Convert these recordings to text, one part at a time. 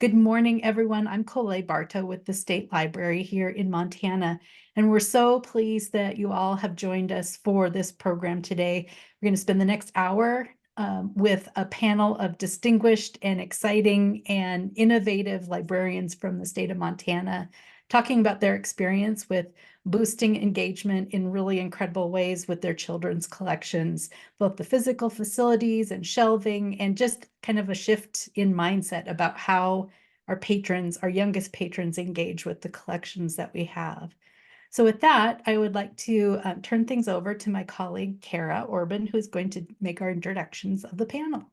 Good morning, everyone. I'm Colette Barta with the State Library here in Montana, and we're so pleased that you all have joined us for this program today. We're going to spend the next hour with a panel of distinguished and exciting and innovative librarians from the state of Montana, talking about their experience with boosting engagement in really incredible ways with their children's collections, both the physical facilities and shelving, and just kind of a shift in mindset about how our patrons, our youngest patrons, engage with the collections that we have. So with that, I would like to turn things over to my colleague, Kara Orban, who's going to make our introductions of the panel.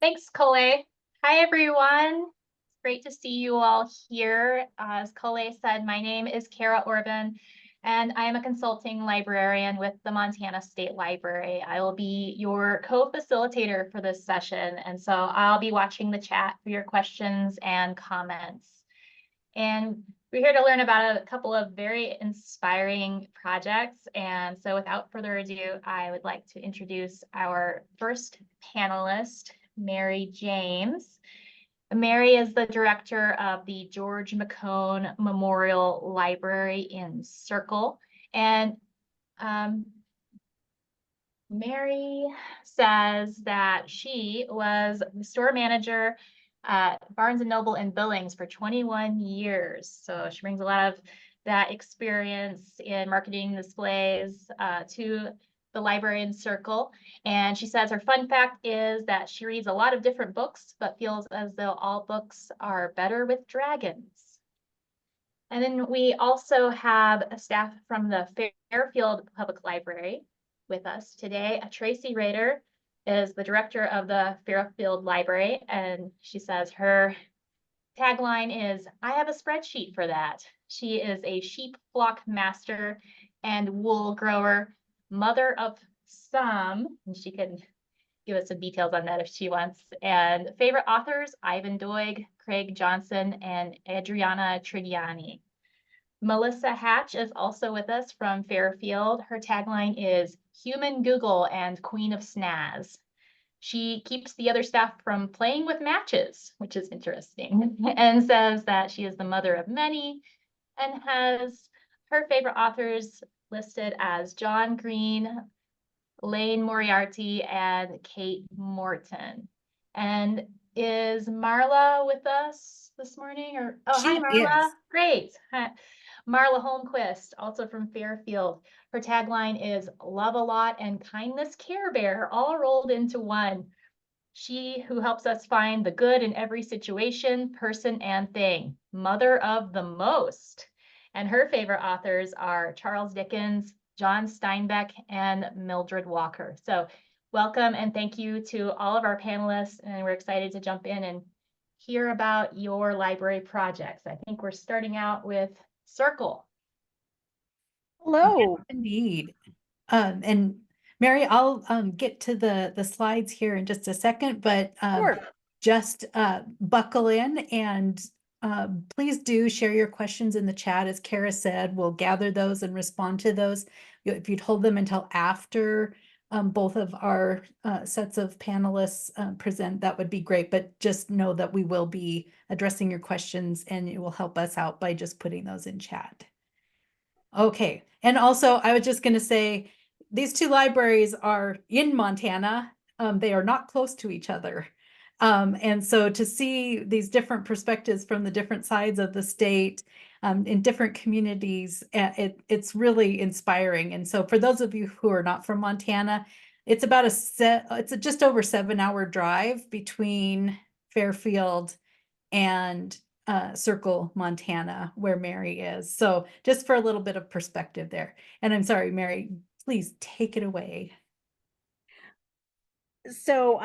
Thanks, Colette. Hi, everyone. It's great to see you all here. As Colette said, my name is Kara Orban, and I am a consulting librarian with the Montana State Library. I will be your co-facilitator for this session, and so I'll be watching the chat for your questions and comments. And we're here to learn about a couple of very inspiring projects. And so without further ado, I would like to introduce our first panelist, Mary James. Mary is the director of the George McCone Memorial Library in Circle. And Mary says that she was the store manager at Barnes & Noble in Billings for 21 years. So she brings a lot of that experience in marketing displays to the library in Circle. And she says her fun fact is that she reads a lot of different books, but feels as though all books are better with dragons. And then we also have a staff from the Fairfield Public Library with us today. Tracie Roeder is the director of the Fairfield Library, and she says her tagline is, "I have a spreadsheet for that." She is a sheep flock master and wool grower, mother of some, and she can give us some details on that if she wants. And favorite authors, Ivan Doig, Craig Johnson, and Adriana Trigiani. Melissa Hatch is also with us from Fairfield. Her tagline is "Human Google and Queen of Snaz." She keeps the other staff from playing with matches, which is interesting, and says that she is the mother of many and has her favorite authors listed as John Green, Lane Moriarty, and Kate Morton. And is Marla with us this morning? Or hi, Marla. Is. Great. Hi. Marla Holmquist, also from Fairfield. Her tagline is "Love a lot and kindness care bear," all rolled into one. She who helps us find the good in every situation, person, and thing. Mother of the most. And her favorite authors are Charles Dickens, John Steinbeck, and Mildred Walker. So welcome and thank you to all of our panelists. And we're excited to jump in and hear about your library projects. I think we're starting out with Circle. Hello. Indeed. And Mary, I'll get to the slides here in just a second, but Sure. just buckle in and please do share your questions in the chat. As Kara said, we'll gather those and respond to those. If you'd hold them until after both of our sets of panelists present, that would be great. But just know that we will be addressing your questions and it will help us out by just putting those in chat. Okay, and also I was just going to say, these two libraries are in Montana. They are not close to each other. And so to see these different perspectives from the different sides of the state in different communities, it's really inspiring. And so for those of you who are not from Montana, it's about it's a just over 7-hour drive between Fairfield and Circle, Montana, where Mary is. So just for a little bit of perspective there. And I'm sorry, Mary, please take it away. So,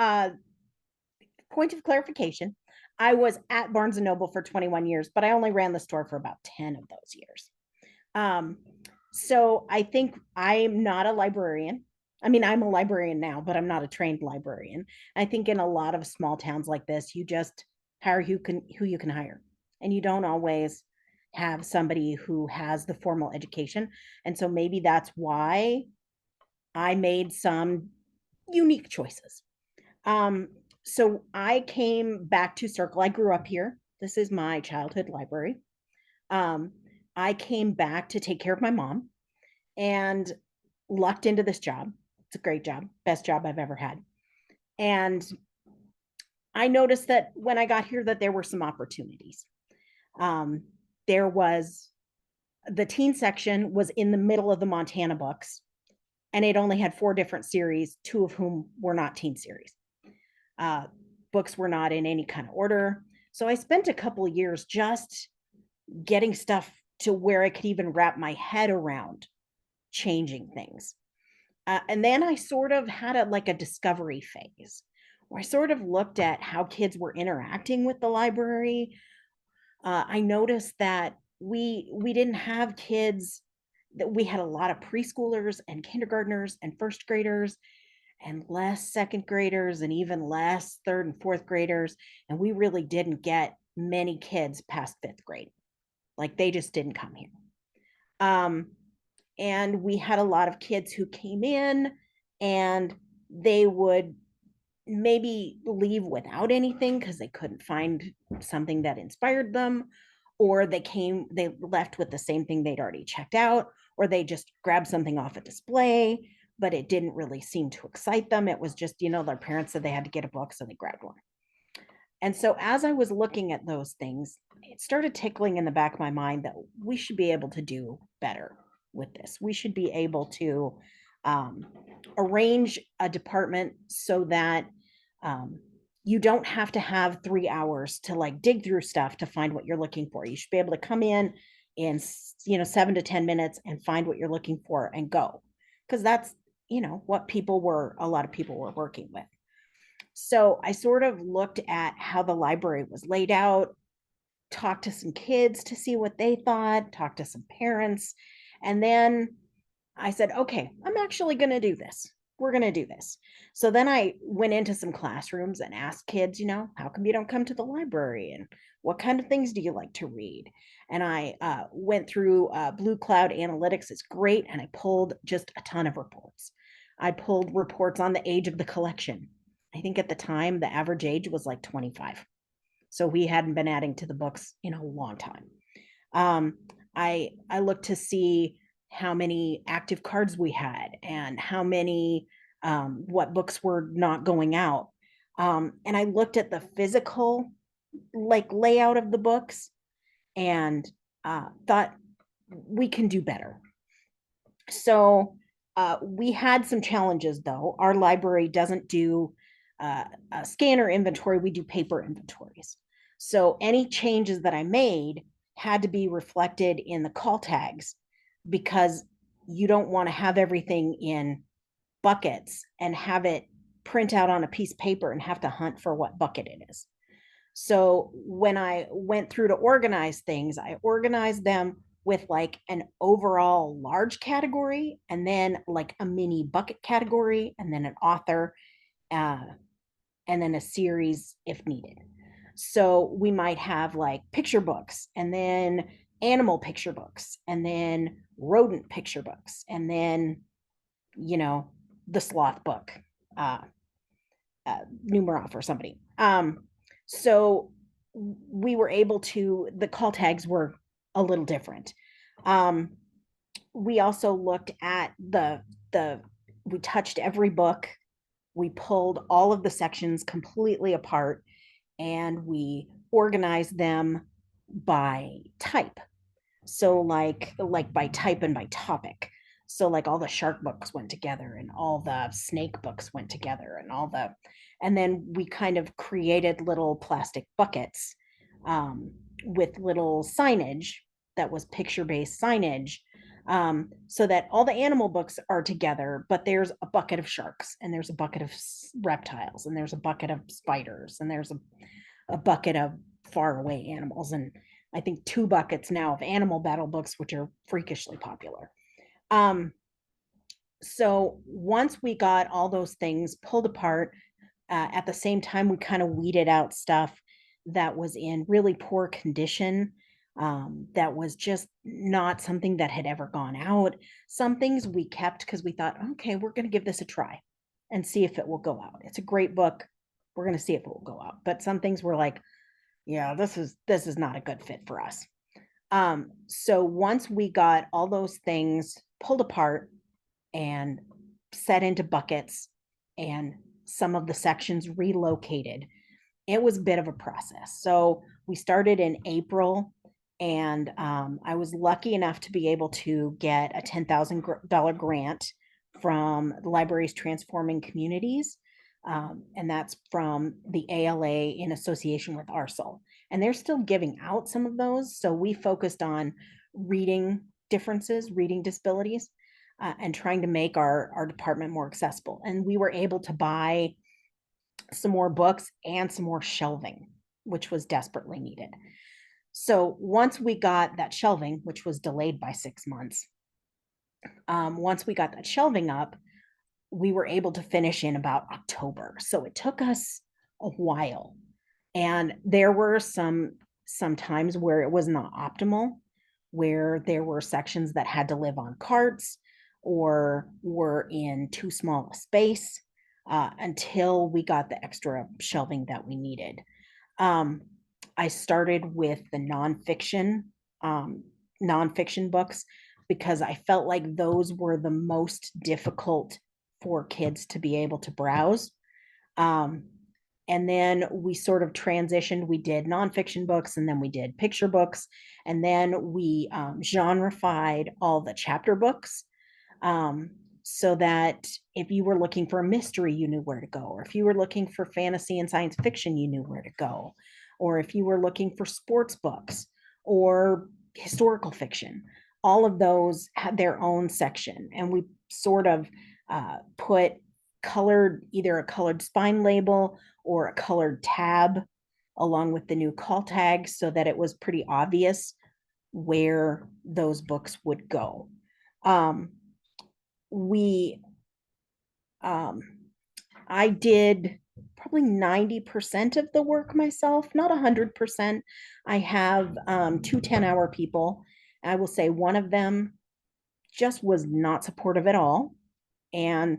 point of clarification, I was at Barnes & Noble for 21 years, but I only ran the store for about 10 of those years. So I think I'm not a librarian. I mean, I'm a librarian now, but I'm not a trained librarian. I think in a lot of small towns like this, you just hire who you can hire, and you don't always have somebody who has the formal education. And so maybe that's why I made some unique choices. So I came back to Circle. I grew up here. This is my childhood library. Um, I came back to take care of my mom and lucked into this job. It's a great job, best job I've ever had. And I noticed that when I got here that there were some opportunities. Um, there was the teen section was in the middle of the Montana books, and it only had 4 different series, 2 of whom were not teen series. Books were not in any kind of order. So I spent a couple of years just getting stuff to where I could even wrap my head around changing things. And then I sort of had a discovery phase where I sort of looked at how kids were interacting with the library. I noticed that we didn't have kids, that we had a lot of preschoolers and kindergartners and first graders and less second graders and even less third and fourth graders. And we really didn't get many kids past 5th grade. Like they just didn't come here. And we had a lot of kids who came in and they would maybe leave without anything because they couldn't find something that inspired them, or they left with the same thing they'd already checked out, or they just grabbed something off a display, but it didn't really seem to excite them. It was just, their parents said they had to get a book, so they grabbed one. And so as I was looking at those things, it started tickling in the back of my mind that we should be able to do better with this. We should be able to arrange a department so that you don't have to have 3 hours to dig through stuff to find what you're looking for. You should be able to come in 7 to 10 minutes and find what you're looking for and go, because that's what a lot of people were working with. So I sort of looked at how the library was laid out, talked to some kids to see what they thought, talked to some parents, and then I said, okay, I'm actually going to do this. We're going to do this. So then I went into some classrooms and asked kids, how come you don't come to the library? And what kind of things do you like to read? And I went through Blue Cloud Analytics. It's great. And I pulled just a ton of reports. I pulled reports on the age of the collection. I think at the time, the average age was like 25. So we hadn't been adding to the books in a long time. I looked to see how many active cards we had and how many, what books were not going out. And I looked at the physical layout of the books and thought we can do better. So we had some challenges though. Our library doesn't do a scanner inventory, we do paper inventories. So any changes that I made had to be reflected in the call tags, because you don't want to have everything in buckets and have it print out on a piece of paper and have to hunt for what bucket it is. So when I went through to organize things, I organized them with an overall large category, and then a mini bucket category, and then an author, and then a series if needed. So we might have picture books, and then animal picture books, and then rodent picture books, and then the sloth book, Numeroff or somebody. So we were able to, the call tags were a little different. We also looked at we touched every book. We pulled all of the sections completely apart, and we organized them by type. So like by type and by topic. So all the shark books went together, and all the snake books went together, and then we kind of created little plastic buckets with little signage that was picture-based signage, so that all the animal books are together, but there's a bucket of sharks, and there's a bucket of reptiles, and there's a bucket of spiders, and there's a bucket of faraway animals, and I think 2 buckets now of animal battle books, which are freakishly popular. So once we got all those things pulled apart, at the same time, we kind of weeded out stuff that was in really poor condition, that was just not something that had ever gone out. Some things we kept because we thought, okay, we're going to give this a try and see if it will go out. It's a great book. we're going to see if it will go up. But some things were like, yeah, this is not a good fit for us. So once we got all those things pulled apart and set into buckets and some of the sections relocated, it was a bit of a process. So we started in April, and I was lucky enough to be able to get a $10,000 grant from the library's Transforming Communities. And that's from the ALA in association with ARSL. And they're still giving out some of those. So we focused on reading differences, reading disabilities, and trying to make our department more accessible. And we were able to buy some more books and some more shelving, which was desperately needed. So once we got that shelving, which was delayed by 6 months, once we got that shelving up, we were able to finish in about October. So it took us a while. And there were some times where it was not optimal, where there were sections that had to live on carts or were in too small a space, until we got the extra shelving that we needed. I started with the nonfiction books because I felt like those were the most difficult for kids to be able to browse. And then we sort of transitioned. We did nonfiction books, and then we did picture books, and then we genreified all the chapter books, so that if you were looking for a mystery, you knew where to go, or if you were looking for fantasy and science fiction, you knew where to go, or if you were looking for sports books or historical fiction. All of those had their own section, and we sort of put either a colored spine label or a colored tab along with the new call tags so that it was pretty obvious where those books would go. I did probably 90% of the work myself, not 100%. I have 2 10-hour people. I will say one of them just was not supportive at all. And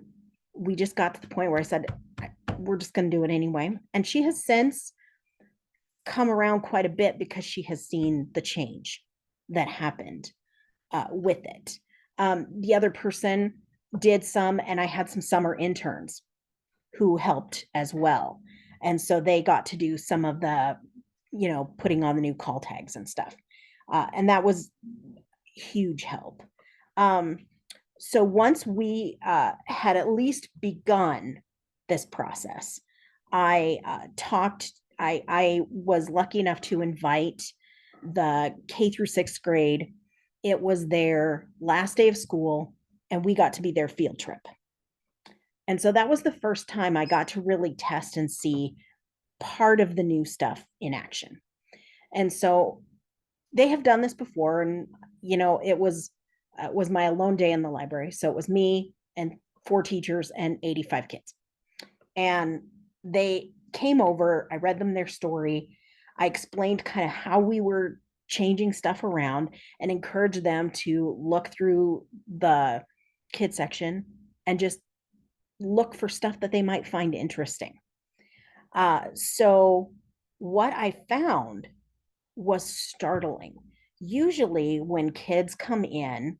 we just got to the point where I said, we're just going to do it anyway. And she has since come around quite a bit because she has seen the change that happened with it. The other person did some, and I had some summer interns who helped as well. And so they got to do some of the, putting on the new call tags and stuff. And that was huge help. So once we had at least begun this process, I was lucky enough to invite the K through 6th grade. It was their last day of school, and we got to be their field trip. And so that was the first time I got to really test and see part of the new stuff in action. And so they have done this before, and it was my alone day in the library. So it was me and 4 teachers and 85 kids. And they came over, I read them their story. I explained kind of how we were changing stuff around and encouraged them to look through the kid section and just look for stuff that they might find interesting. So what I found was startling. Usually when kids come in,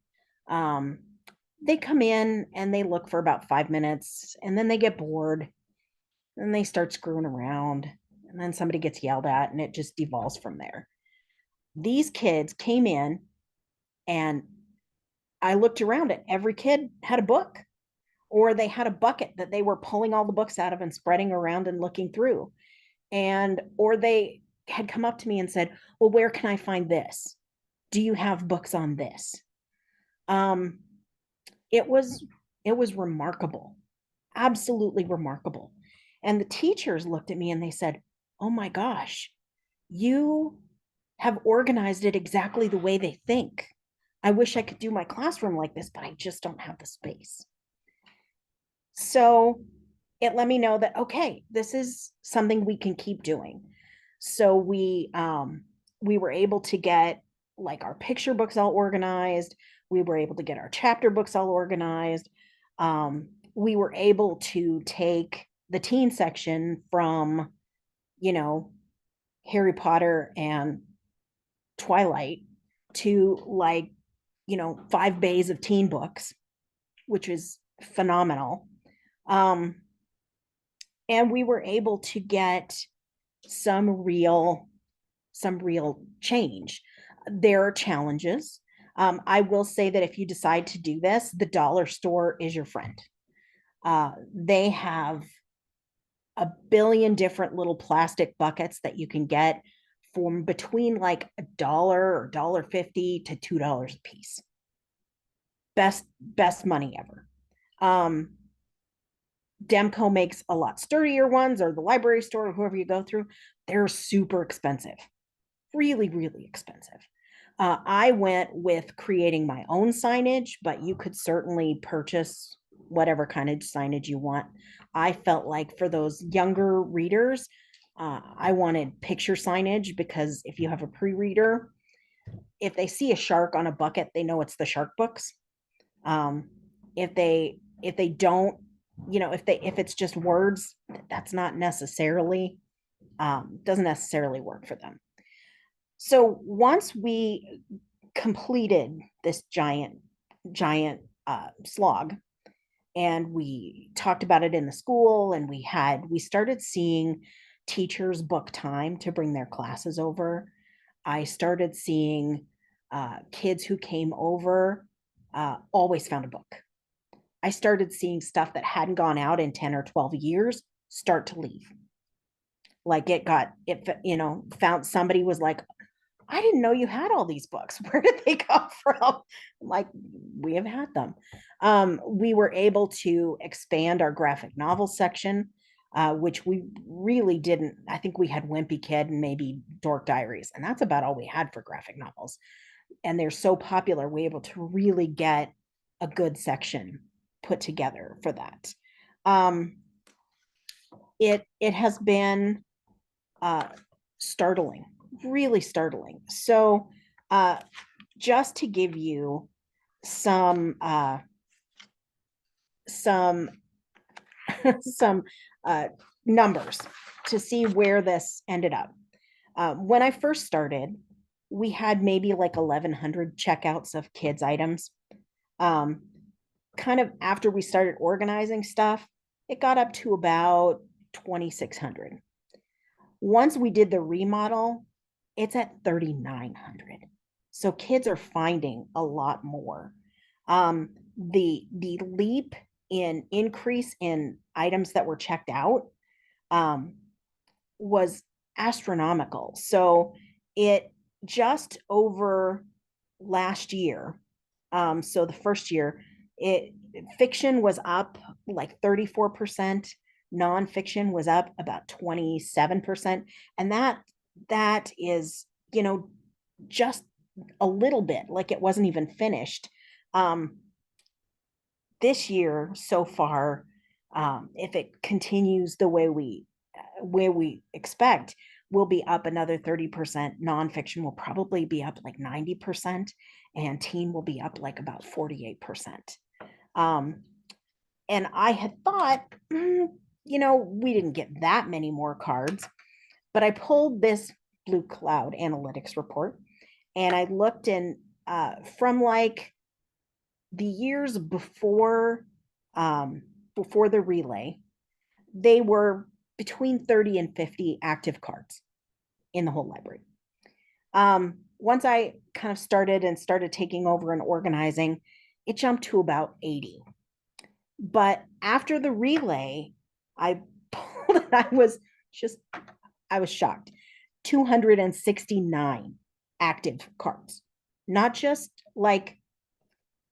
they come in and they look for about 5 minutes, and then they get bored, and they start screwing around, and then somebody gets yelled at, and it just devolves from there. These kids came in, and I looked around at every kid had a book, or they had a bucket that they were pulling all the books out of and spreading around and looking through. Or they had come up to me and said, well, where can I find this? Do you have books on this? It was remarkable, absolutely remarkable. And the teachers looked at me and they said, oh my gosh, you have organized it exactly the way they think. I wish I could do my classroom like this, but I just don't have the space. So it let me know that, okay, this is something we can keep doing. So we were able to get like our picture books all organized. We were able to get our chapter books all organized. We were able to take the teen section from, you know, Harry Potter and Twilight to like, you know, 5 bays of teen books, which is phenomenal. And we were able to get some real change. There are challenges. I will say that if you decide to do this, the dollar store is your friend. They have a billion different little plastic buckets that you can get from between like $1 or $1.50 to $2 a piece. Best money ever. Demco makes a lot sturdier ones, or the library store, or whoever you go through. They're super expensive, really, really expensive. I went with creating my own signage, but you could certainly purchase whatever kind of signage you want. I felt like for those younger readers, I wanted picture signage, because if you have a pre-reader, if they see a shark on a bucket, they know it's the shark books. If they don't, you know, if it's just words, that's not necessarily, doesn't necessarily work for them. So once we completed this giant slog, and we talked about it in the school, and we started seeing teachers book time to bring their classes over. I started seeing kids who came over always found a book. I started seeing stuff that hadn't gone out in 10 or 12 years start to leave. Like you know, found somebody was like, I didn't know you had all these books. Where did they come from? Like, we have had them. We were able to expand our graphic novel section, which we really didn't. I think we had Wimpy Kid and maybe Dork Diaries, and that's about all we had for graphic novels. And they're so popular, we're able to really get a good section put together for that. It has been startling, really startling. So just to give you some numbers to see where this ended up. When I first started, we had maybe like 1,100 checkouts of kids' items. Kind of after we started organizing stuff, it got up to about 2,600. Once we did the remodel, it's at 3,900. So kids are finding a lot more. The leap in increase in items that were checked out was astronomical. So it just over last year, so the first year, fiction was up like 34%, nonfiction was up about 27%, and that is, you know, just a little bit, like it wasn't even finished. This year so far, if it continues the way we expect, we'll be up another 30%. Nonfiction will probably be up like 90%, and teen will be up like about 48%. And I had thought, you know, we didn't get that many more cards, but I pulled this Blue Cloud Analytics report, and I looked in from like the years before the relay, they were between 30 and 50 active cards in the whole library. Once I kind of started taking over and organizing, it jumped to about 80. But after the relay, I pulled and I was shocked. 269 active cards. Not just like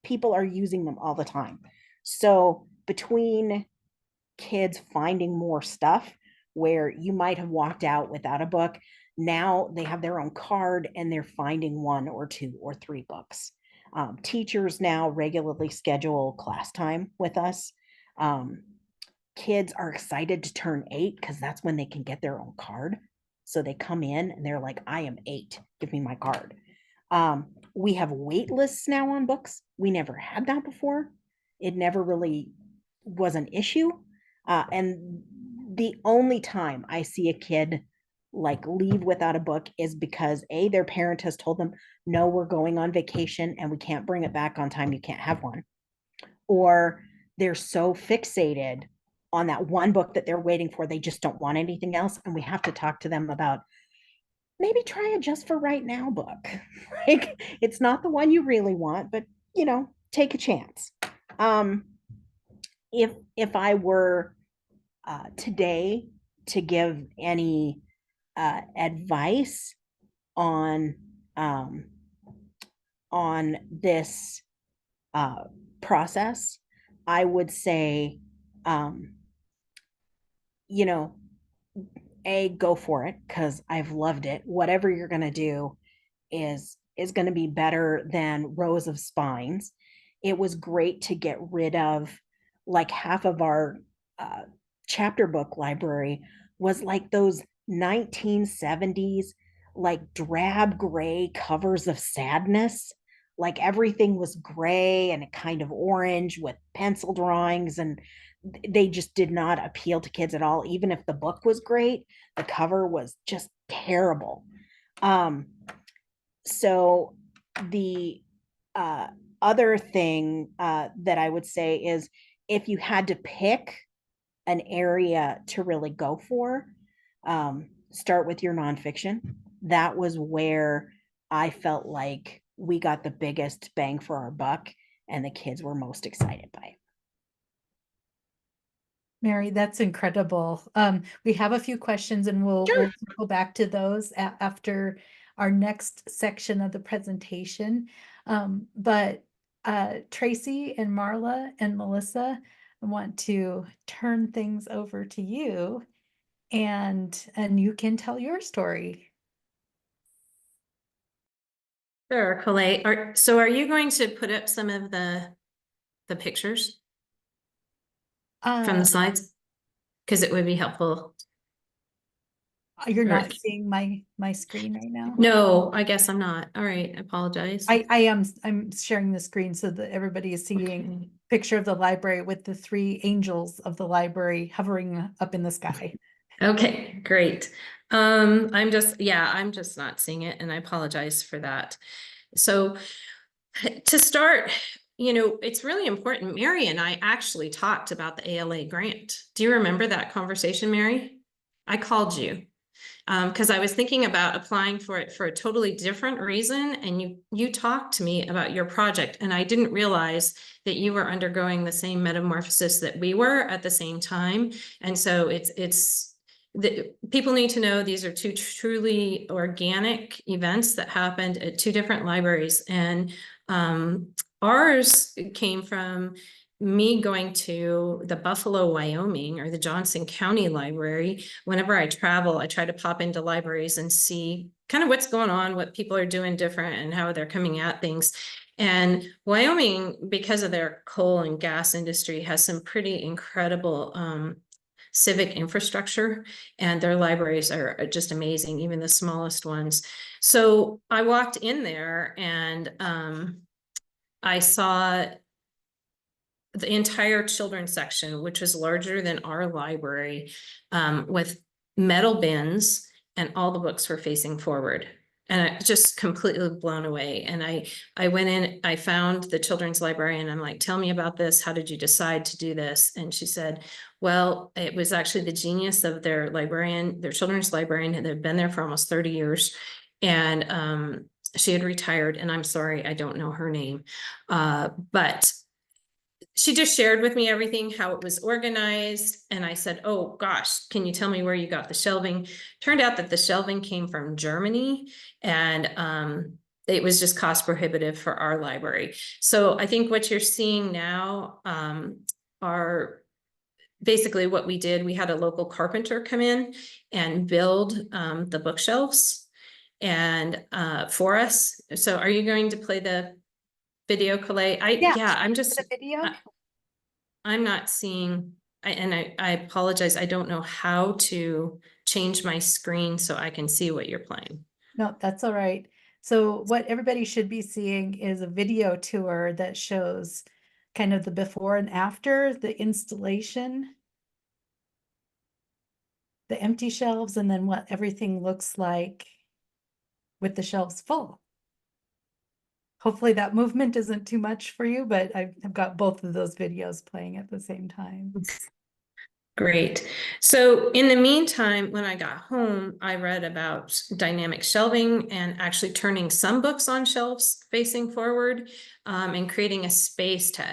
people are using them all the time. So between kids finding more stuff where you might have walked out without a book, now they have their own card and they're finding 1 or 2 or 3 books. Teachers now regularly schedule class time with us. Kids are excited to turn 8 because that's when they can get their own card. So they come in and they're like, I am 8, give me my card. We have wait lists now on books. We never had that before. It never really was an issue. And the only time I see a kid like leave without a book is because their parent has told them, no, we're going on vacation and we can't bring it back on time. You can't have one. Or they're so fixated on that one book that they're waiting for, they just don't want anything else. And we have to talk to them about maybe try a just for right now book. Like, it's not the one you really want, but take a chance. If I were today to give any advice on this process, I would say, go for it, because I've loved it. Whatever you're going to do is going to be better than rows of spines. It was great to get rid of, like, half of our chapter book library was like those 1970s like drab gray covers of sadness. Like, everything was gray and kind of orange with pencil drawings, and they just did not appeal to kids at all. Even if the book was great, the cover was just terrible. So the other thing that I would say is, if you had to pick an area to really go for, start with your nonfiction. That was where I felt like we got the biggest bang for our buck and the kids were most excited by it. Mary, that's incredible. We have a few questions and we'll go back to those after our next section of the presentation. But Tracie and Marla and Melissa, I want to turn things over to you, and you can tell your story. Sure, Colette. So are you going to put up some of the pictures from the slides? Because it would be helpful. You're not seeing my screen right now? No, I guess I'm not. All right, I apologize. I'm sharing the screen so that everybody is seeing a picture of the library with the 3 angels of the library hovering up in the sky. Okay, great. I'm just not seeing it, and I apologize for that. So to start, it's really important. Mary and I actually talked about the ALA grant. Do you remember that conversation, Mary? I called you because I was thinking about applying for it for a totally different reason. And you talked to me about your project, and I didn't realize that you were undergoing the same metamorphosis that we were at the same time. And so people need to know these are 2 truly organic events that happened at 2 different libraries. And ours came from me going to the Buffalo, Wyoming, or the Johnson County Library. Whenever I travel, I try to pop into libraries and see kind of what's going on, what people are doing different, and how they're coming at things. And Wyoming, because of their coal and gas industry, has some pretty incredible civic infrastructure, and their libraries are just amazing, even the smallest ones. So I walked in there and I saw the entire children's section, which was larger than our library, with metal bins, and all the books were facing forward. And I just completely blown away. And I went in, I found the children's librarian. I'm like, tell me about this. How did you decide to do this? And she said, well, it was actually the genius of their librarian, their children's librarian, and they've been there for almost 30 years. And she had retired, and I'm sorry, I don't know her name. But she just shared with me everything, how it was organized. And I said, oh gosh, can you tell me where you got the shelving? Turned out that the shelving came from Germany, and it was just cost prohibitive for our library. So I think what you're seeing now are basically what we did. We had a local carpenter come in and build the bookshelves and for us. So are you going to play the video, Colette? I'm just the video. I'm not seeing, and I apologize. I don't know how to change my screen so I can see what you're playing. No, that's all right. So what everybody should be seeing is a video tour that shows kind of the before and after the installation. the empty shelves and then what everything looks like with the shelves full. Hopefully that movement isn't too much for you, but I've got both of those videos playing at the same time. Great. So in the meantime, when I got home, I read about dynamic shelving and actually turning some books on shelves facing forward, and creating a space to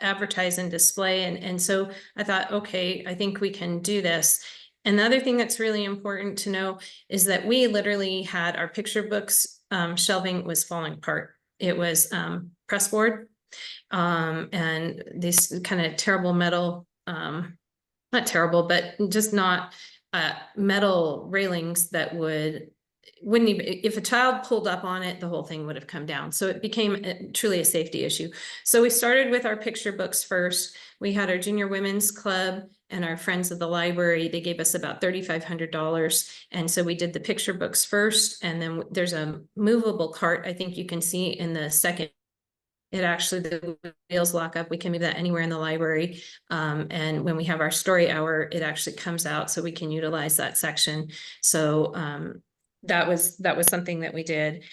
advertise and display. And so I thought, okay, I think we can do this. Another thing that's really important to know is that we literally had our picture books shelving was falling apart. It was pressboard and these kind of terrible metal not terrible, but just not metal railings that wouldn't even, if a child pulled up on it, the whole thing would have come down. So it became truly a safety issue. So we started with our picture books first. We had our junior women's club and our friends of the library. They gave us about $3,500. And so we did the picture books first. And then there's a movable cart, I think you can see in the second. It actually, the wheels lock up. We can move that anywhere in the library. And when we have our story hour, it actually comes out so we can utilize that section. So that was something that we did.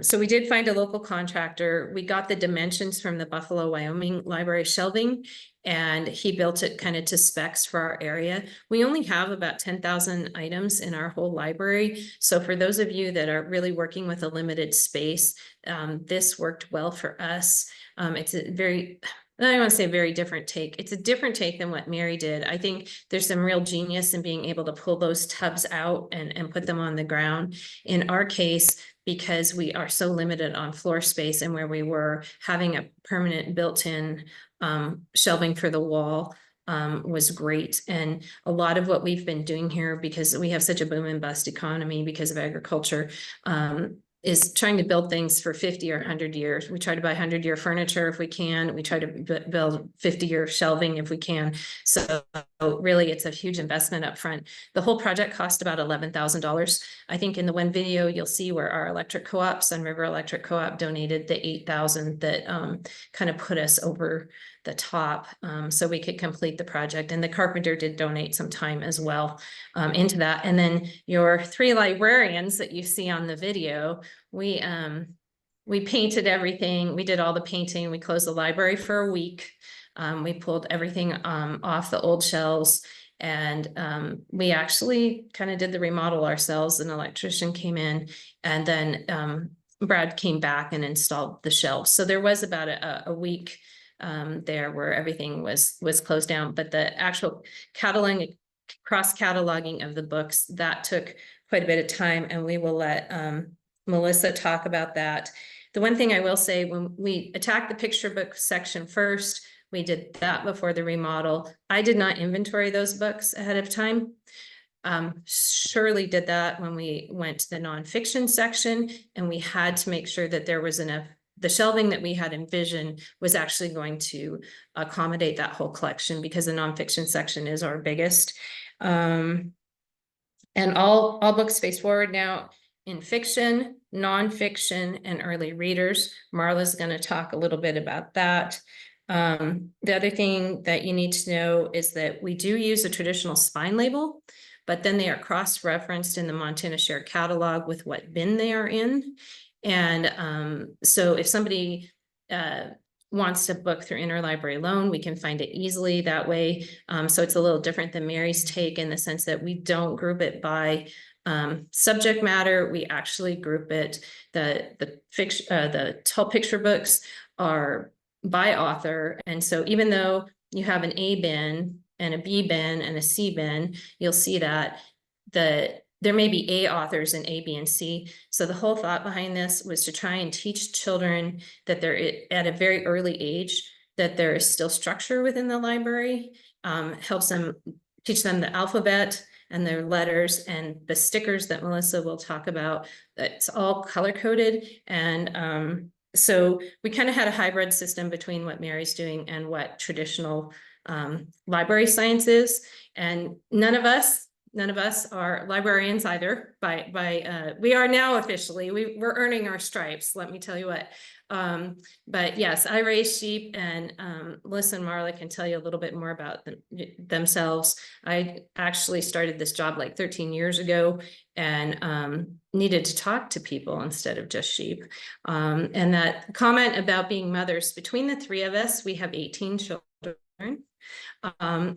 So we did find a local contractor. We got the dimensions from the Buffalo, Wyoming library shelving, and he built it kind of to specs for our area. We only have about 10,000 items in our whole library. So for those of you that are really working with a limited space, this worked well for us. It's a very, I don't want to say very different take. It's a different take than what Mary did. I think there's some real genius in being able to pull those tubs out and put them on the ground. In our case, because we are so limited on floor space and where we were, having a permanent built-in shelving for the wall was great. And a lot of what we've been doing here, because we have such a boom and bust economy because of agriculture, is trying to build things for 50 or 100 years. We try to buy 100-year furniture if we can. We try to build 50-year shelving if we can. So really, it's a huge investment up front. The whole project cost about $11,000. I think in the one video, you'll see where our electric co-op, Sun River Electric Co-op, donated the $8,000 that kind of put us over the top so we could complete the project. And the carpenter did donate some time as well into that. And then your 3 librarians that you see on the video, we painted everything. We did all the painting. We closed the library for a week. We pulled everything off the old shelves, and we actually kind of did the remodel ourselves. An electrician came in, and then Brad came back and installed the shelves. So there was about a week there where everything was closed down, but the actual cataloging, cross-cataloging of the books, that took quite a bit of time, and we will let Melissa talk about that. The one thing I will say, when we attacked the picture book section first, we did that before the remodel. I did not inventory those books ahead of time. Shirley did that when we went to the nonfiction section, and we had to make sure that there was enough. The shelving that we had envisioned was actually going to accommodate that whole collection, because the nonfiction section is our biggest. And all books face forward now in fiction, nonfiction, and early readers. Marla's going to talk a little bit about that. The other thing that you need to know is that we do use a traditional spine label, but then they are cross-referenced in the Montana Shared Catalog with what bin they are in. And so if somebody wants to book through interlibrary loan, we can find it easily that way. So it's a little different than Mary's take, in the sense that we don't group it by subject matter. We actually group it. The tall picture books are by author. And so even though you have an A bin and a B bin and a C bin, you'll see that there may be A authors in A, B, and C. So the whole thought behind this was to try and teach children that they're at a very early age, that there is still structure within the library, helps them teach them the alphabet and their letters, and the stickers that Melissa will talk about. It's all color coded. And so we kind of had a hybrid system between what Mary's doing and what traditional library science is. And none of us None of us are librarians either. We are now officially. We're earning our stripes. Let me tell you what. But yes, I raise sheep, and Melissa and Marla can tell you a little bit more about themselves. I actually started this job like 13 years ago, and needed to talk to people instead of just sheep. And that comment about being mothers, between the three of us, we have 18 children.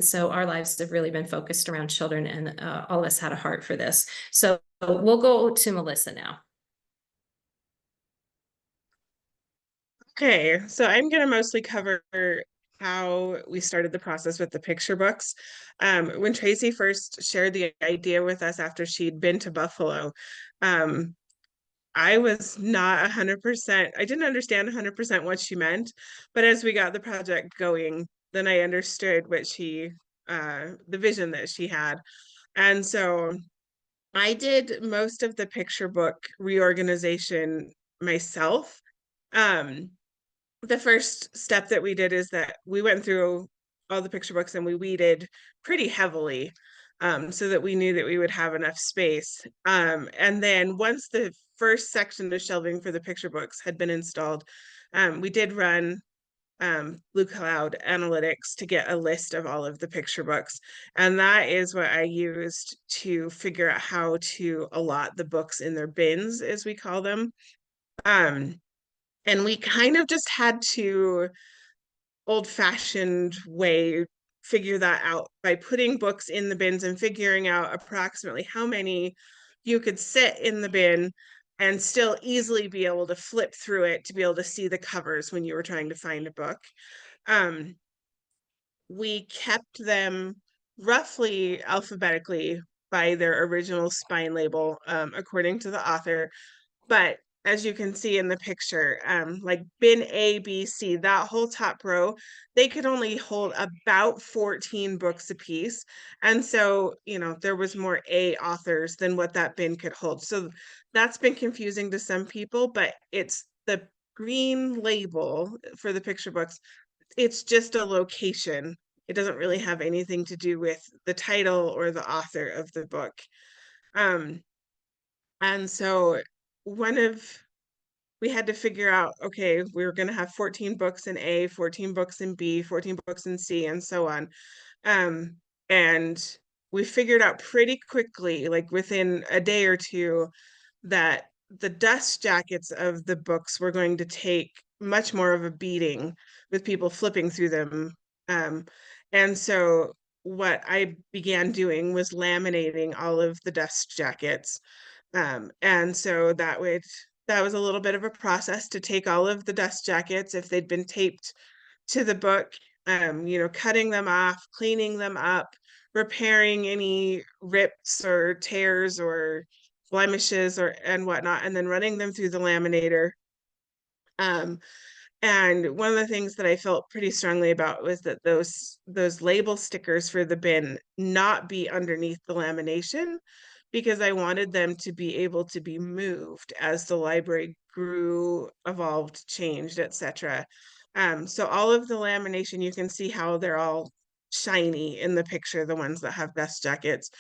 So our lives have really been focused around children, and all of us had a heart for this. So we'll go to Melissa now. Okay, so I'm going to mostly cover how we started the process with the picture books. When Tracie first shared the idea with us after she'd been to Buffalo, I was not 100%, I didn't understand 100% what she meant, but as we got the project going, then I understood what the vision that she had. And so I did most of the picture book reorganization myself. The first step that we did is that we went through all the picture books and we weeded pretty heavily, so that we knew that we would have enough space. And then once the first section of shelving for the picture books had been installed, we did run Blue Cloud Analytics to get a list of all of the picture books. And that is what I used to figure out how to allot the books in their bins, as we call them. And we kind of just had to old-fashioned way figure that out by putting books in the bins and figuring out approximately how many you could sit in the bin and still easily be able to flip through it to be able to see the covers when you were trying to find a book. We kept them roughly alphabetically by their original spine label, according to the author. But as you can see in the picture, like bin A, B, C, that whole top row, they could only hold about 14 books a piece. And so, there was more A authors than what that bin could hold. So that's been confusing to some people, but it's the green label for the picture books. It's just a location. It doesn't really have anything to do with the title or the author of the book. And so we had to figure out, okay, we were going to have 14 books in A, 14 books in B, 14 books in C, and so on. And we figured out pretty quickly, like within a day or two, that the dust jackets of the books were going to take much more of a beating with people flipping through them. And so what I began doing was laminating all of the dust jackets. And so that was a little bit of a process to take all of the dust jackets, if they'd been taped to the book, cutting them off, cleaning them up, repairing any rips or tears or blemishes and whatnot, and then running them through the laminator. And one of the things that I felt pretty strongly about was that those label stickers for the bin not be underneath the lamination, because I wanted them to be able to be moved as the library grew, evolved, changed, etc. So all of the lamination, you can see how they're all shiny in the picture, the ones that have dust jackets.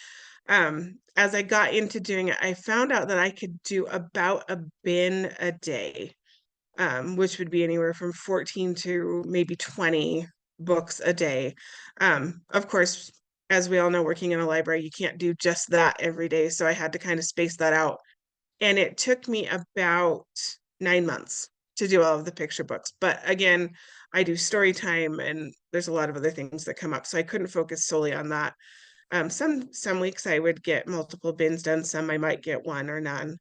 As I got into doing it, I found out that I could do about a bin a day, which would be anywhere from 14 to maybe 20 books a day. Of course, as we all know, working in a library, you can't do just that every day. So I had to kind of space that out. And it took me about 9 months to do all of the picture books. But again, I do story time and there's a lot of other things that come up. So I couldn't focus solely on that. Some weeks I would get multiple bins done. Some I might get one or none.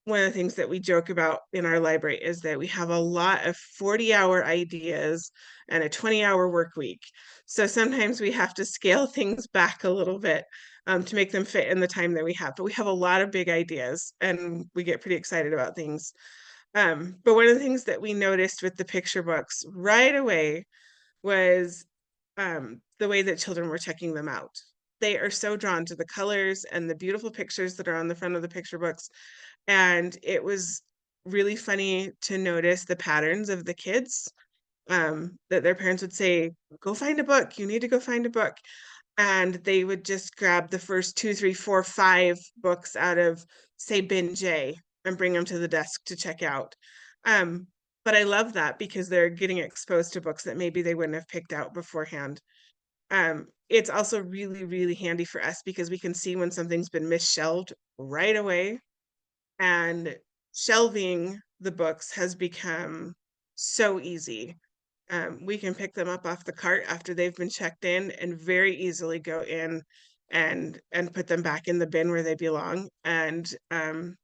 One of the things that we joke about in our library is that we have a lot of 40-hour ideas and a 20-hour work week. So sometimes we have to scale things back a little bit to make them fit in the time that we have. But we have a lot of big ideas and we get pretty excited about things. But one of the things that we noticed with the picture books right away was the way that children were checking them out. They are so drawn to the colors and the beautiful pictures that are on the front of the picture books. And it was really funny to notice the patterns of the kids. that their parents would say, go find a book, you need to go find a book. And they would just grab the first 2, 3, 4, 5 books out of, say, bin J and bring them to the desk to check out. But I love that because they're getting exposed to books that maybe they wouldn't have picked out beforehand. It's also really, really handy for us because we can see when something's been misshelved right away. And shelving the books has become so easy. We can pick them up off the cart after they've been checked in and very easily go in and put them back in the bin where they belong. And one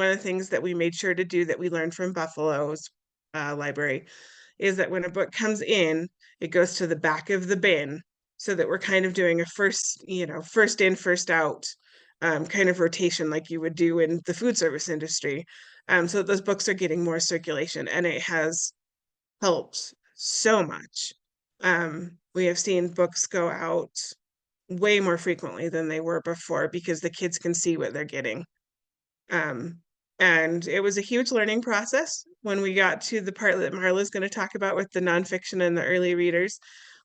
of the things that we made sure to do that we learned from Buffalo's library is that when a book comes in, it goes to the back of the bin so that we're kind of doing a first in, first out kind of rotation like you would do in the food service industry. So those books are getting more circulation, and it has helped so much. We have seen books go out way more frequently than they were before because the kids can see what they're getting. And it was a huge learning process when we got to the part that Marla is going to talk about with the nonfiction and the early readers.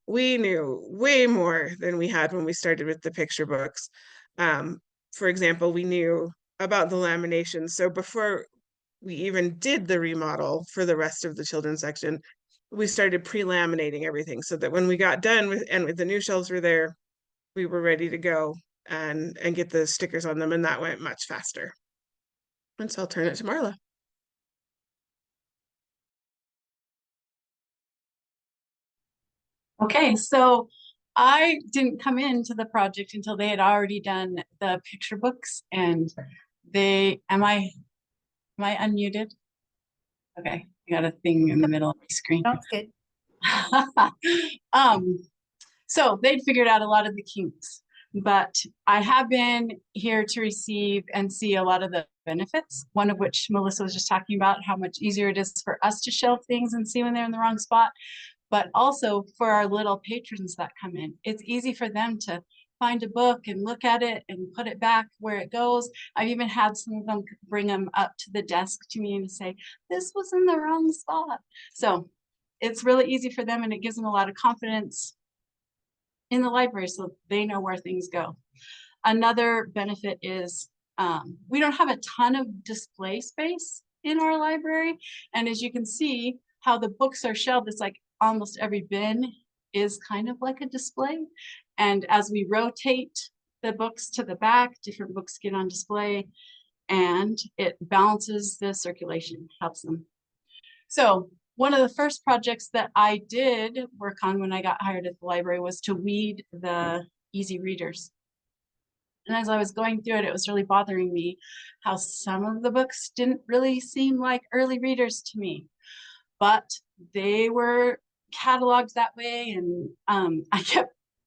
We knew way more than we had when we started with the picture books. For example, we knew about the lamination. So before we even did the remodel for the rest of the children's section, we started pre-laminating everything so that when we got done with the new shelves were there, we were ready to go and get the stickers on them, and that went much faster. And so I'll turn it to Marla. Okay, so I didn't come into the project until they had already done the picture books, and am I unmuted? Okay, I got a thing in the middle of my screen. Sounds good. So they'd figured out a lot of the kinks, but I have been here to receive and see a lot of the benefits, one of which Melissa was just talking about, how much easier it is for us to shelf things and see when they're in the wrong spot. But also for our little patrons that come in, it's easy for them to find a book and look at it and put it back where it goes. I've even had some of them bring them up to the desk to me and say, this was in the wrong spot. So it's really easy for them, and it gives them a lot of confidence in the library so they know where things go. Another benefit is we don't have a ton of display space in our library. And as you can see how the books are shelved, it's like almost every bin is kind of like a display. And as we rotate the books to the back, different books get on display, and it balances the circulation, helps them. So one of the first projects that I did work on when I got hired at the library was to weed the easy readers. And as I was going through it, it was really bothering me how some of the books didn't really seem like early readers to me, but they were cataloged that way. And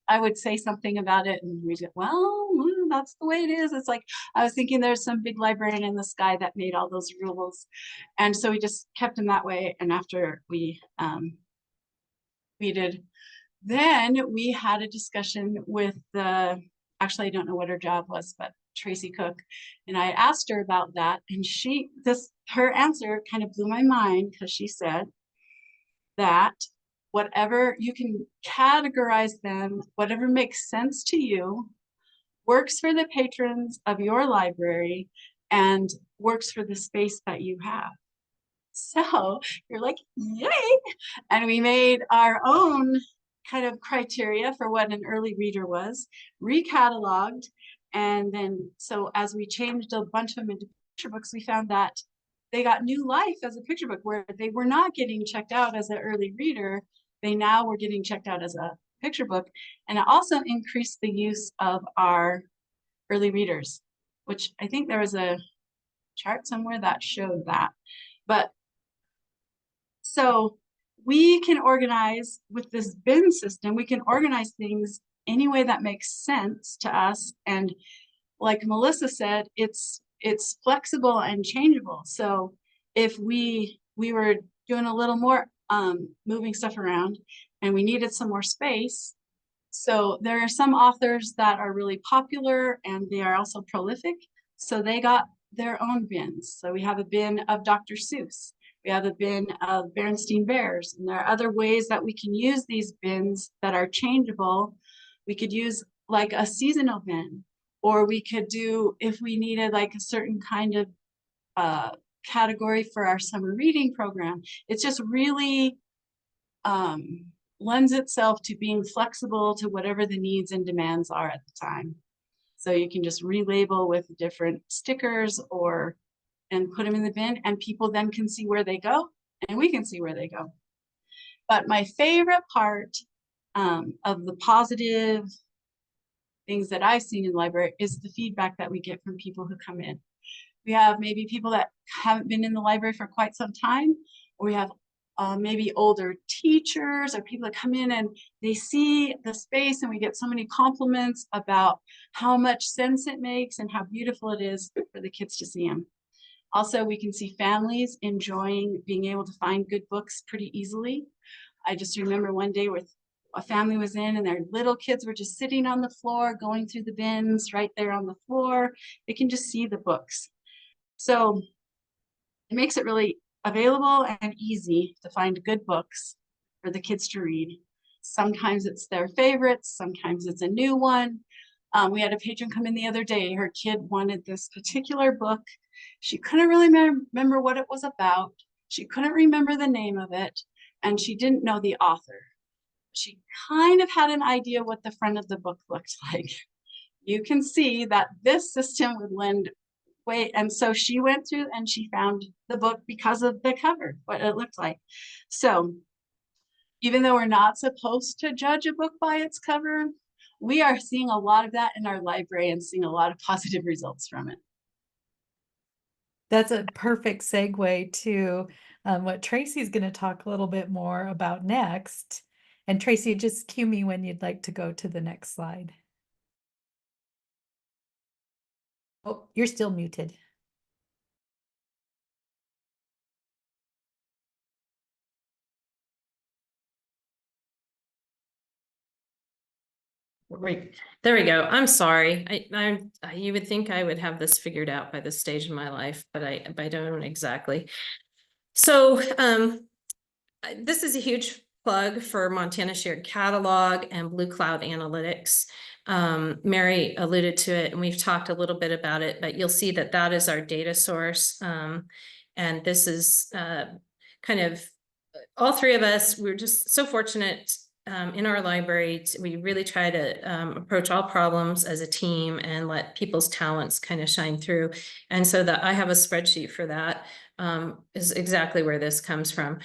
I would say something about it and we'd go, well, that's the way it is. It's like, I was thinking there's some big librarian in the sky that made all those rules. And so we just kept them that way. And after we weeded, then we had a discussion with actually, I don't know what her job was, but Tracie Cook. And I asked her about that. And her answer kind of blew my mind, because she said that whatever you can categorize them, whatever makes sense to you, works for the patrons of your library and works for the space that you have. So you're like, yay! And we made our own kind of criteria for what an early reader was, recatalogued. And then, so as we changed a bunch of them into picture books, we found that they got new life as a picture book, where they were not getting checked out as an early reader. They now were getting checked out as a picture book. And it also increased the use of our early readers, which I think there was a chart somewhere that showed that. But so we can organize with this bin system, we can organize things any way that makes sense to us. And like Melissa said, it's flexible and changeable. So if we were doing a little more moving stuff around and we needed some more space. So there are some authors that are really popular and they are also prolific. So they got their own bins. So we have a bin of Dr. Seuss, We have the bin of Berenstain Bears, and there are other ways that we can use these bins that are changeable. We could use like a seasonal bin, or we could do, if we needed like a certain kind of category for our summer reading program. It's just really lends itself to being flexible to whatever the needs and demands are at the time. So you can just relabel with different stickers and put them in the bin, and people then can see where they go, and we can see where they go. But my favorite part of the positive things that I've seen in the library is the feedback that we get from people who come in. We have maybe people that haven't been in the library for quite some time, or we have maybe older teachers or people that come in and they see the space, and we get so many compliments about how much sense it makes and how beautiful it is for the kids to see them. Also, we can see families enjoying being able to find good books pretty easily. I just remember one day with a family was in and their little kids were just sitting on the floor, going through the bins right there on the floor. They can just see the books. So it makes it really available and easy to find good books for the kids to read. Sometimes it's their favorites, sometimes it's a new one. We had a patron come in the other day. Her kid wanted this particular book. She couldn't really remember what it was about. She couldn't remember the name of it, and she didn't know the author. She kind of had an idea what the front of the book looked like. You can see that this system would lend weight, and so she went through and she found the book because of the cover, what it looked like. So even though we're not supposed to judge a book by its cover, we are seeing a lot of that in our library and seeing a lot of positive results from it. That's a perfect segue to what Tracie's going to talk a little bit more about next. And Tracie, just cue me when you'd like to go to the next slide. Oh, you're still muted. Right. There we go. I'm sorry. You would think I would have this figured out by this stage in my life, but I don't exactly. So this is a huge plug for Montana Shared Catalog and Blue Cloud Analytics. Mary alluded to it, and we've talked a little bit about it, but you'll see that that is our data source. And this is kind of all three of us. We're just so fortunate in our library. We really try to approach all problems as a team and let people's talents kind of shine through. And so that I have a spreadsheet for that is exactly where this comes from.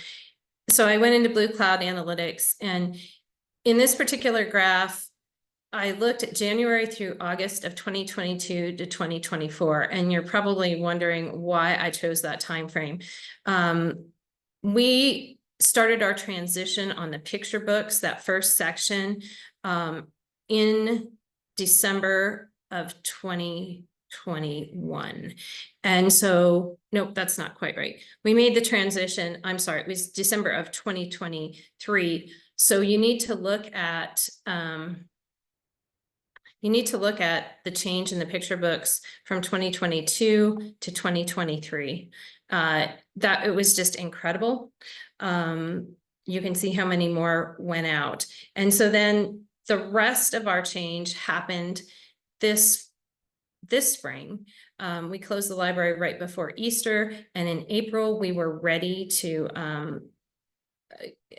So I went into Blue Cloud Analytics, and in this particular graph, I looked at January through August of 2022 to 2024, and you're probably wondering why I chose that time frame. We started our transition on the picture books, that first section, in December of 2021. And so, nope, that's not quite right. We made the transition, I'm sorry, it was December of 2023. So you need to look at the change in the picture books from 2022 to 2023. That it was just incredible. You can see how many more went out. And so then the rest of our change happened this spring. We closed the library right before Easter, and in April we were ready to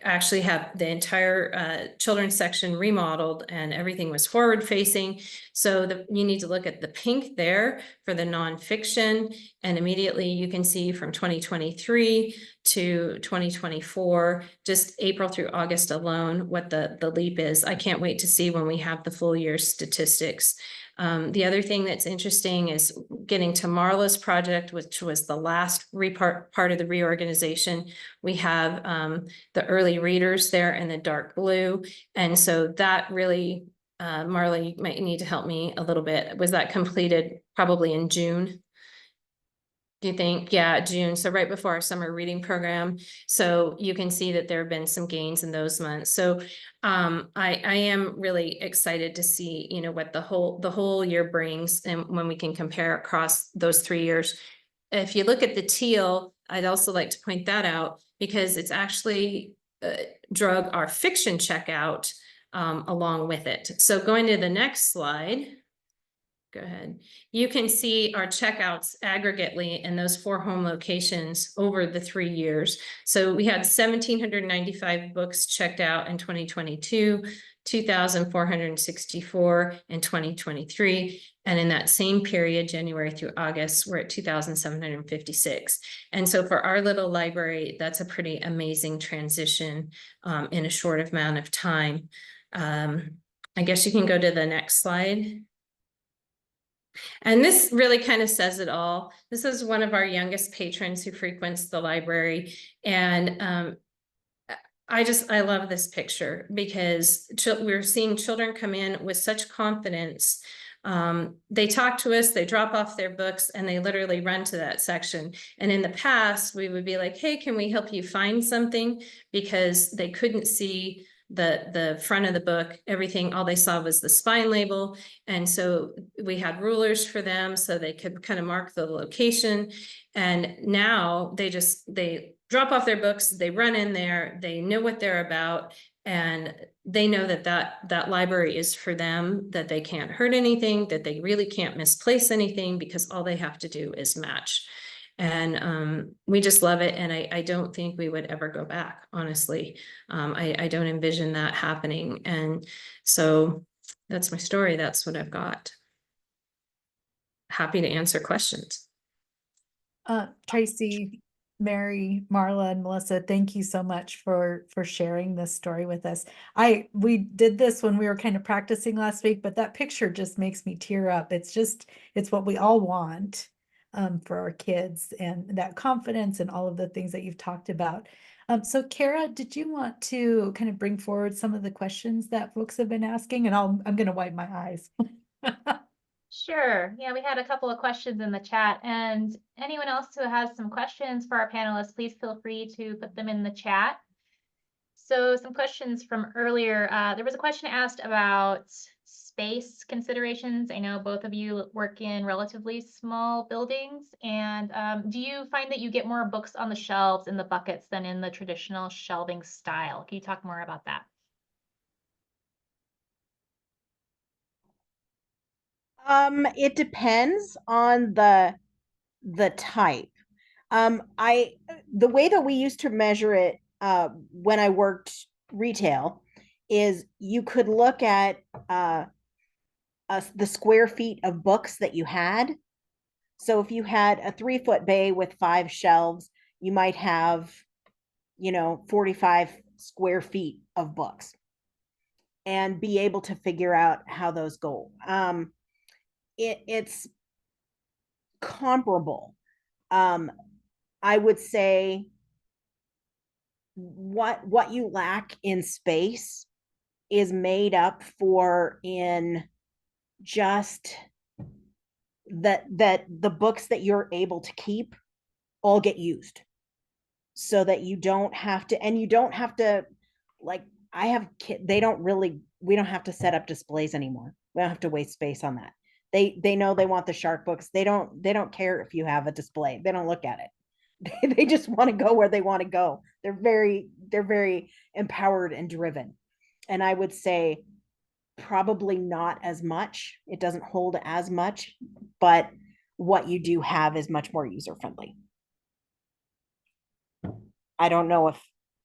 actually have the entire children's section remodeled, and everything was forward facing. So you need to look at the pink there for the nonfiction, and immediately you can see from 2023 to 2024, just April through August alone, what the leap is. I can't wait to see when we have the full year statistics. The other thing that's interesting is getting to Marla's project, which was the last part of the reorganization. We have the early readers there in the dark blue. And so that really, Marla, you might need to help me a little bit. Was that completed probably in June? Do you think? Yeah, June. So right before our summer reading program. So you can see that there have been some gains in those months. So I am really excited to see, what the whole year brings, and when we can compare across those 3 years. If you look at the teal, I'd also like to point that out because it's actually drug our fiction checkout along with it. So going to the next slide. Go ahead. You can see our checkouts aggregately in those 4 home locations over the 3 years. So we had 1,795 books checked out in 2022, 2,464 in 2023. And in that same period, January through August, we're at 2,756. And so for our little library, that's a pretty amazing transition in a short amount of time. I guess you can go to the next slide. And this really kind of says it all. This is one of our youngest patrons who frequents the library. And I love this picture because we're seeing children come in with such confidence. They talk to us, they drop off their books, and they literally run to that section. And in the past, we would be like, hey, can we help you find something? Because they couldn't see the front of the book, everything, all they saw was the spine label. And so we had rulers for them so they could kind of mark the location. And now they drop off their books, they run in there, they know what they're about, and they know that library is for them, that they can't hurt anything, that they really can't misplace anything because all they have to do is match. And we just love it. And I don't think we would ever go back, honestly. I don't envision that happening. And so that's my story. That's what I've got. Happy to answer questions. Tracie, Mary, Marla, and Melissa, thank you so much for sharing this story with us. We did this when we were kind of practicing last week, but that picture just makes me tear up. It's what we all want for our kids, and that confidence and all of the things that you've talked about. So Kara, did you want to kind of bring forward some of the questions that folks have been asking? And I'm going to wipe my eyes. Sure. Yeah, we had a couple of questions in the chat, and anyone else who has some questions for our panelists, please feel free to put them in the chat. So some questions from earlier. There was a question asked about space considerations. I know both of you work in relatively small buildings, and do you find that you get more books on the shelves in the buckets than in the traditional shelving style? Can you talk more about that? It depends on the type. The way that we used to measure it when I worked retail is you could look at the square feet of books that you had. So if you had a 3-foot bay with 5 shelves, you might have, 45 square feet of books and be able to figure out how those go. It's comparable. I would say what you lack in space is made up for in just that the books that you're able to keep all get used, so that you don't have to, and you don't have to, like, I have kids, we don't have to set up displays anymore. We don't have to waste space on that. They know they want the shark books. They don't care if you have a display. They don't look at it. They just want to go where they want to go. They're very empowered and driven. And I would say probably not as much. It doesn't hold as much, but what you do have is much more user friendly. I don't know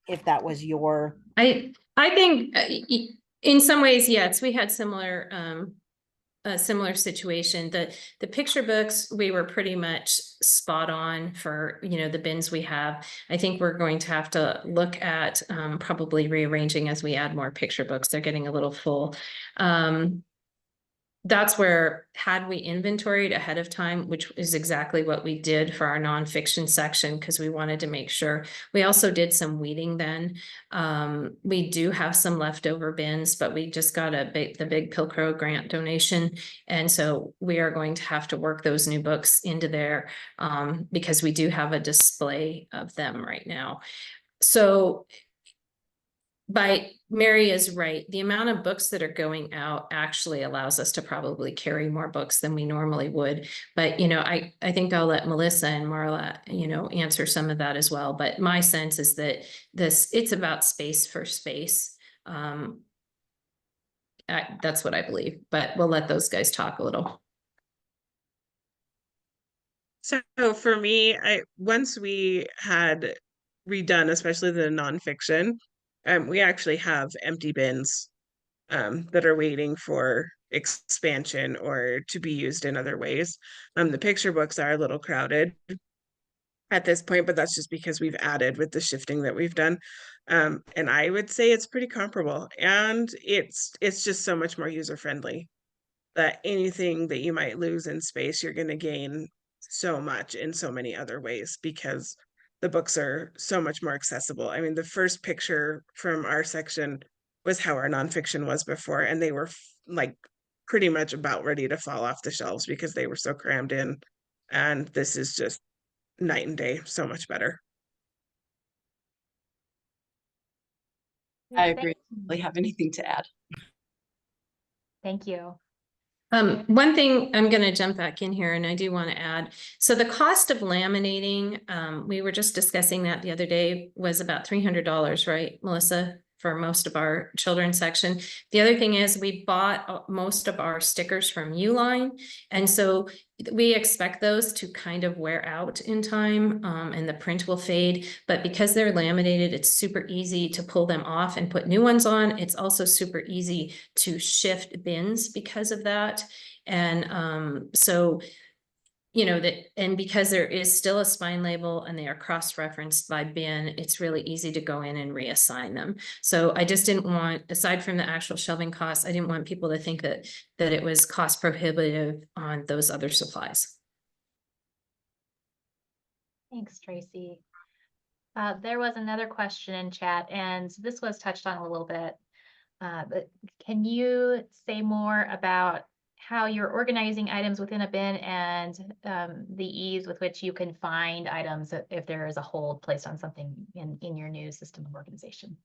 if that was your. I think in some ways, yes, we had a similar situation. The picture books, we were pretty much spot on for, the bins we have. I think we're going to have to look at probably rearranging as we add more picture books. They're getting a little full. That's where, had we inventoried ahead of time, which is exactly what we did for our nonfiction section, because we wanted to make sure. We also did some weeding then. We do have some leftover bins, but we just got the big Pilcrow grant donation. And so we are going to have to work those new books into there because we do have a display of them right now. So Mary is right. The amount of books that are going out actually allows us to probably carry more books than we normally would. But, I think I'll let Melissa and Marla, answer some of that as well. But my sense is that it's about space for space. That's what I believe, but we'll let those guys talk a little. So for me, once we had redone, especially the nonfiction, we actually have empty bins that are waiting for expansion or to be used in other ways. The picture books are a little crowded at this point, but that's just because we've added with the shifting that we've done. And I would say it's pretty comparable, and it's just so much more user friendly that anything that you might lose in space, you're going to gain so much in so many other ways because the books are so much more accessible. I mean, the first picture from our section was how our nonfiction was before, and they were like pretty much about ready to fall off the shelves because they were so crammed in. And this is just night and day, so much better. I agree. I don't really have anything to add. Thank you. One thing I'm going to jump back in here, and I do want to add, so the cost of laminating, we were just discussing that the other day, was about $300, right, Melissa, for most of our children's section. The other thing is we bought most of our stickers from Uline, and so we expect those to kind of wear out in time, and the print will fade, but because they're laminated, it's super easy to pull them off and put new ones on. It's also super easy to shift bins because of that. And so, and because there is still a spine label and they are cross-referenced by bin, it's really easy to go in and reassign them. So I just didn't want, aside from the actual shelving costs, I didn't want people to think that it was cost prohibitive on those other supplies. Thanks, Tracie. There was another question in chat, and this was touched on a little bit. But can you say more about how you're organizing items within a bin and the ease with which you can find items if there is a hold placed on something in your new system of organization?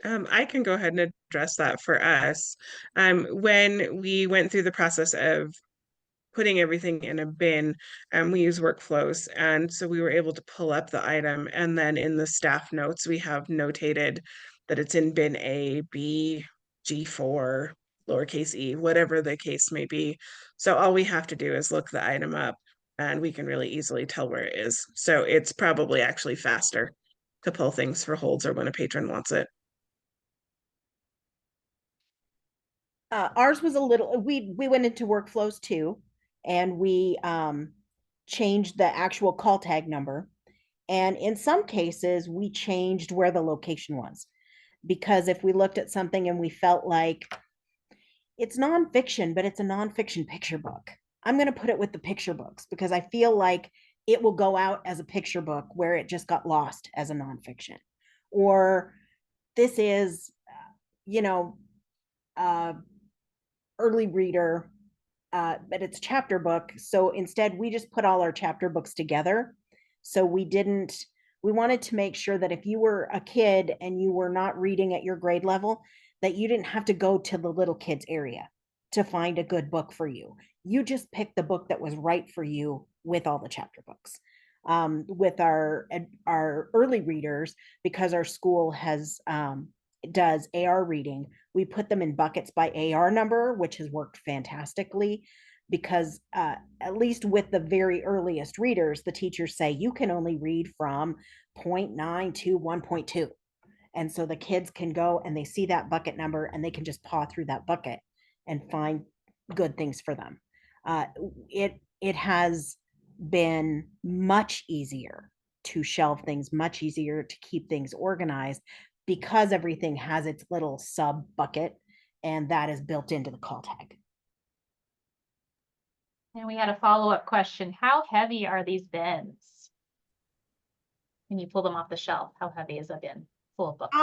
I can go ahead and address that for us. When we went through the process of putting everything in a bin, we use workflows, and so we were able to pull up the item, and then in the staff notes we have notated that it's in bin A, B, G4, lowercase e, whatever the case may be. So all we have to do is look the item up and we can really easily tell where it is. So it's probably actually faster to pull things for holds or when a patron wants it. Ours was a little, we went into workflows too, and we changed the actual call tag number. And in some cases, we changed where the location was. Because if we looked at something and we felt like it's nonfiction, but it's a nonfiction picture book, I'm going to put it with the picture books because I feel like it will go out as a picture book where it just got lost as a nonfiction. Or this is, early reader, but it's chapter book. So instead, we just put all our chapter books together. So we wanted to make sure that if you were a kid and you were not reading at your grade level, that you didn't have to go to the little kids area to find a good book for you. You just picked the book that was right for you with all the chapter books. With our early readers, because our school does AR reading, we put them in buckets by AR number, which has worked fantastically because at least with the very earliest readers, the teachers say you can only read from 0.9 to 1.2. And so the kids can go and they see that bucket number and they can just paw through that bucket and find good things for them. It has been much easier to shelve things, much easier to keep things organized because everything has its little sub bucket and that is built into the call tag. And we had a follow-up question. How heavy are these bins? When you pull them off the shelf, how heavy is a bin full of books?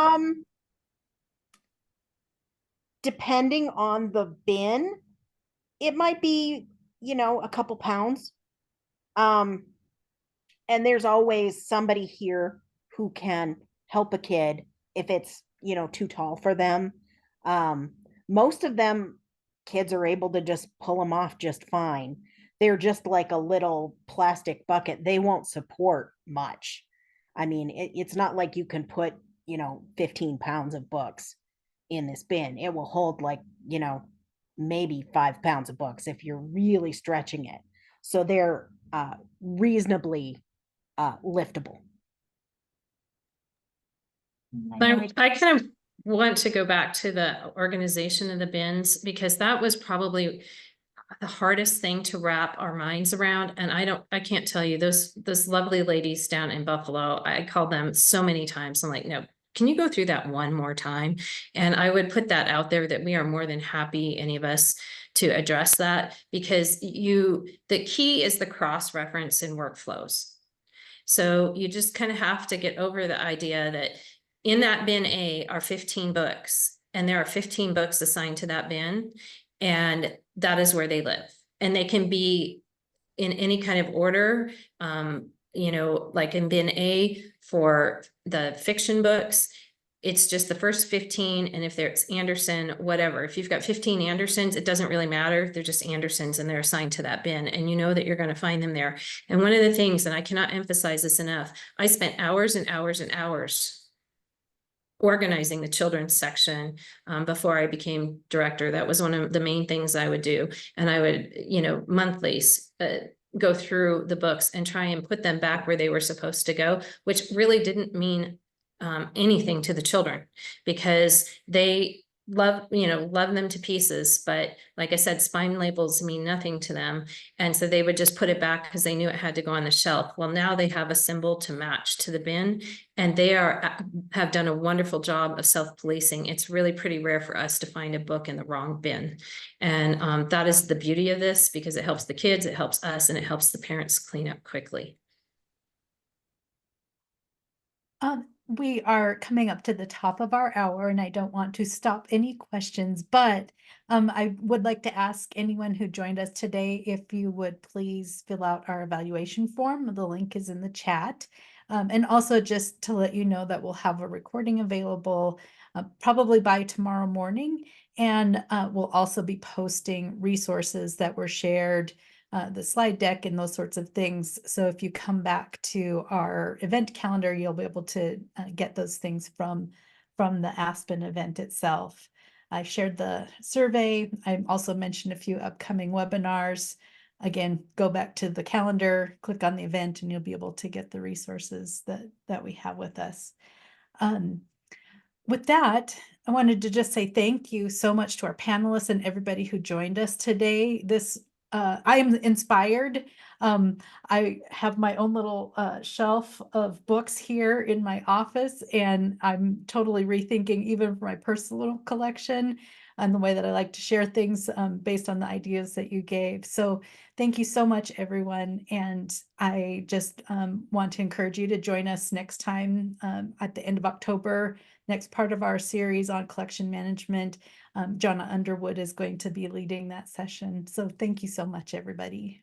Depending on the bin, it might be, a couple pounds. And there's always somebody here who can help a kid if it's, you know, too tall for them. Most of them kids are able to just pull them off just fine. They're just like a little plastic bucket. They won't support much. I mean, it's not like you can put, you know, 15 pounds of books in this bin. It will hold like, you know, maybe 5 pounds of books if you're really stretching it. So they're reasonably liftable. I kind of want to go back to the organization of the bins, because that was probably the hardest thing to wrap our minds around. And I can't tell you, those lovely ladies down in Buffalo, I called them so many times. I'm like, no, can you go through that one more time? And I would put that out there that we are more than happy, any of us, to address that, because the key is the cross-reference in workflows. So you just kind of have to get over the idea that in that bin A are 15 books, and there are 15 books assigned to that bin, and that is where they live. And they can be in any kind of order, you know, like in bin A for the fiction books, it's just the first 15. And if there's Anderson, whatever, if you've got 15 Andersons, it doesn't really matter. They're just Andersons and they're assigned to that bin, and you know that you're going to find them there. And one of the things, and I cannot emphasize this enough, I spent hours and hours and hours organizing the children's section before I became director. That was one of the main things I would do. And I would, you know, monthly go through the books and try and put them back where they were supposed to go, which really didn't mean anything to the children, because they love them to pieces. But like I said, spine labels mean nothing to them. And so they would just put it back because they knew it had to go on the shelf. Well, now they have a symbol to match to the bin, and they have done a wonderful job of self-policing. It's really pretty rare for us to find a book in the wrong bin. And that is the beauty of this, because it helps the kids, it helps us, and it helps the parents clean up quickly. We are coming up to the top of our hour, and I don't want to stop any questions, but I would like to ask anyone who joined us today if you would please fill out our evaluation form. The link is in the chat. And also just to let you know that we'll have a recording available probably by tomorrow morning. And we'll also be posting resources that were shared, the slide deck and those sorts of things. So if you come back to our event calendar, you'll be able to get those things from the Aspen event itself. I shared the survey. I also mentioned a few upcoming webinars. Again, go back to the calendar, click on the event, and you'll be able to get the resources that we have with us. With that, I wanted to just say thank you so much to our panelists and everybody who joined us today. I am inspired. I have my own little shelf of books here in my office, and I'm totally rethinking even for my personal collection and the way that I like to share things based on the ideas that you gave. So thank you so much, everyone. And I just want to encourage you to join us next time at the end of October, next part of our series on collection management. Jonna Underwood is going to be leading that session. So thank you so much, everybody.